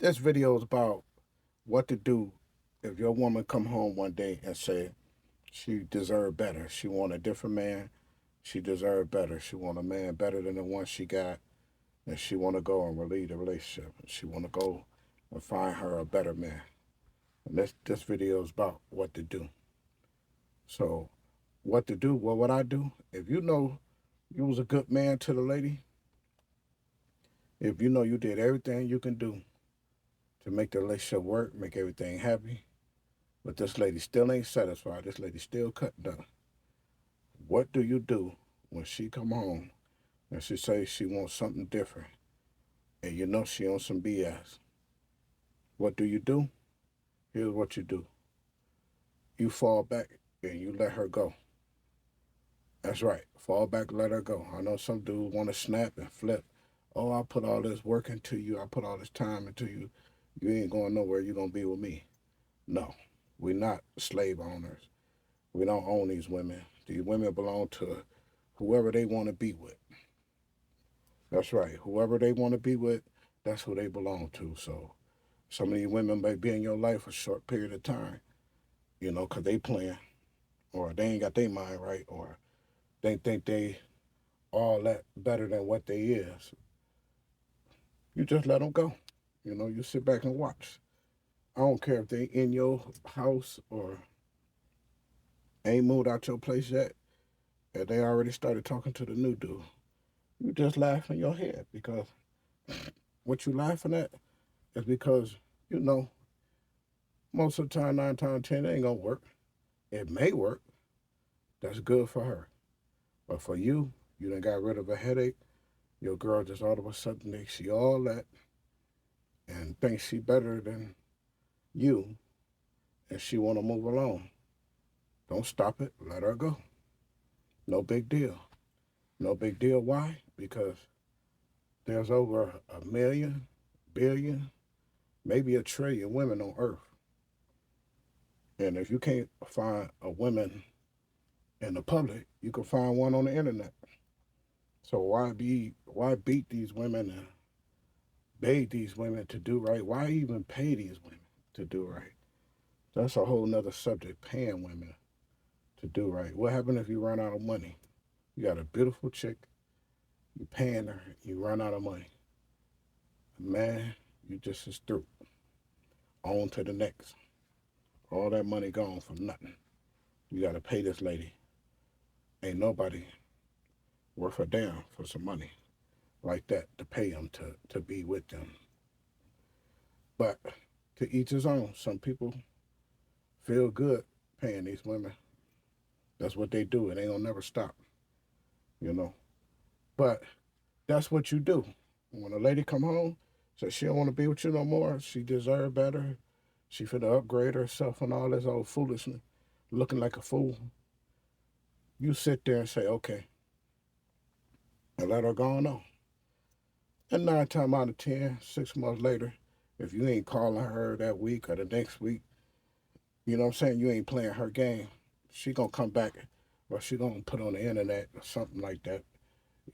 This video is about what to do if your woman come home one day and say she deserved better. She want a different man. She deserved better. She want a man better than the one she got, and she want to go and relieve the relationship. She want to go and find her a better man. And this video is about what to do. So, what to do? Well, what I do, if you know you was a good man to the lady, if you know you did everything you can do to make the relationship work, make everything happy, but this lady still ain't satisfied. This lady still cutting up. What do you do when she come home and she says she wants something different, and you know she on some BS? What do you do? Here's what you do. You fall back and you let her go. That's right. Fall back, let her go. I know some dudes want to snap and flip. Oh, I put all this work into you. I put all this time into you. You ain't going nowhere. You're going to be with me. No, we're not slave owners. We don't own these women. These women belong to whoever they want to be with. That's right. Whoever they want to be with, that's who they belong to. So some of these women may be in your life a short period of time, because they playing, or they ain't got their mind right, or they think they all that better than what they is. You just let them go. You sit back and watch. I don't care if they in your house or ain't moved out your place yet, and they already started talking to the new dude. You just laugh in your head because what you laughing at is because you know most of the time, 9 times 10, it ain't gonna work. It may work. That's good for her, but for you, you done got rid of a headache. Your girl just all of a sudden thinks she all that and thinks she better than you, and she want to move along. Don't stop it. Let her go. No big deal. No big deal. Why? Because there's over a million, billion, maybe a trillion women on Earth. And if you can't find a woman in the public, you can find one on the internet. So why beat these women and beg these women to do right? Why even pay these women to do right? That's a whole nother subject, paying women to do right. What happens if you run out of money? You got a beautiful chick, you paying her, you run out of money. Man, you just is through. On to the next. All that money gone for nothing. You got to pay this lady. Ain't nobody worth a damn for some money like that to pay them to be with them. But to each his own. Some people feel good paying these women. That's what they do. It ain't gonna never stop, you know. But that's what you do. When a lady come home, says she don't want to be with you no more, she deserve better. She finna upgrade herself and all this old foolishness, looking like a fool. You sit there and say, okay, and let her go on. And 9 times out of 10, 6 months later, if you ain't calling her that week or the next week, you know what I'm saying, you ain't playing her game, she gonna come back or she gonna put on the internet or something like that.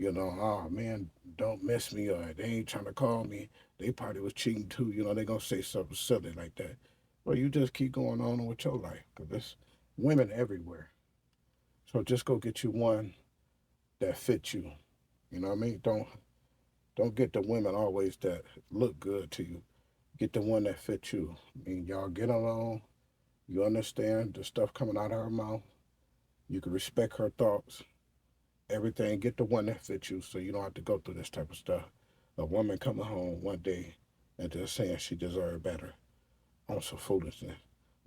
Oh man, don't miss me or they ain't trying to call me. They probably was cheating too. They gonna say something silly like that. Well, you just keep going on with your life because there's women everywhere. So just go get you one that fits you. You know what I mean? Don't get the women always that look good to you. Get the one that fits you. I mean, y'all get along. You understand the stuff coming out of her mouth. You can respect her thoughts. Everything. Get the one that fits you, so you don't have to go through this type of stuff. A woman coming home one day and just saying she deserved better on some foolishness,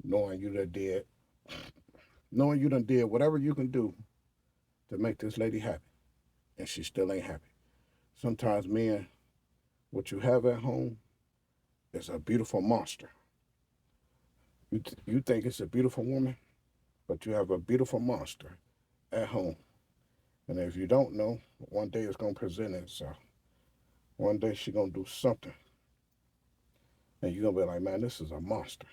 knowing you done did, knowing you done did whatever you can do to make this lady happy, and she still ain't happy. Sometimes men, what you have at home is a beautiful monster. You think it's a beautiful woman, but you have a beautiful monster at home. And if you don't know, one day it's gonna present itself. One day she gonna do something, and you're gonna be like, man, this is a monster.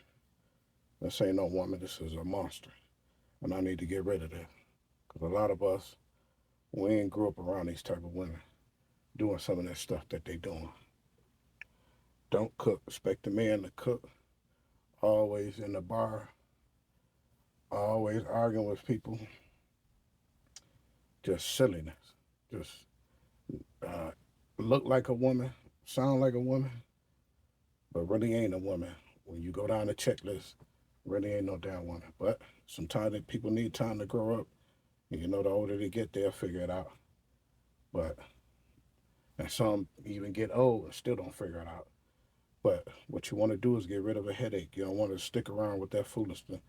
This ain't no woman. This is a monster, and I need to get rid of that. Cause a lot of us, we ain't grew up around these type of women doing some of that stuff that they doing. Don't cook. Expect the man to cook. Always in the bar. Always arguing with people. Just silliness. Just uh, look like a woman, sound like a woman, but really ain't a woman. When you go down the checklist, really ain't no damn woman. But sometimes people need time to grow up. You know, the older they get, they'll figure it out. But and some even get old and still don't figure it out. But what you want to do is get rid of a headache. You don't want to stick around with that foolishness.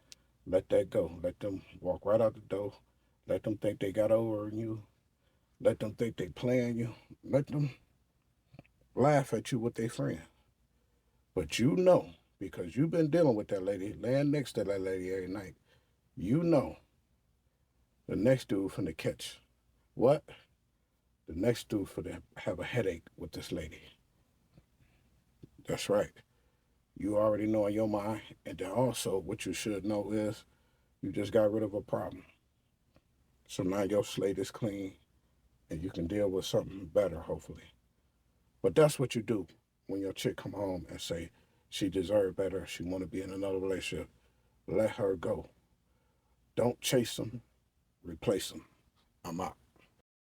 Let that go. Let them walk right out the door. Let them think they got over you. Let them think they playing you. Let them laugh at you with their friend. But you know, because you've been dealing with that lady, laying next to that lady every night, you know the next dude finna catch what? The next dude finna have a headache with this lady. That's right. You already know in your mind. And then also, what you should know is you just got rid of a problem. So now your slate is clean and you can deal with something better, hopefully. But that's what you do when your chick come home and say she deserve better, she want to be in another relationship. Let her go. Don't chase them, replace them. I'm out.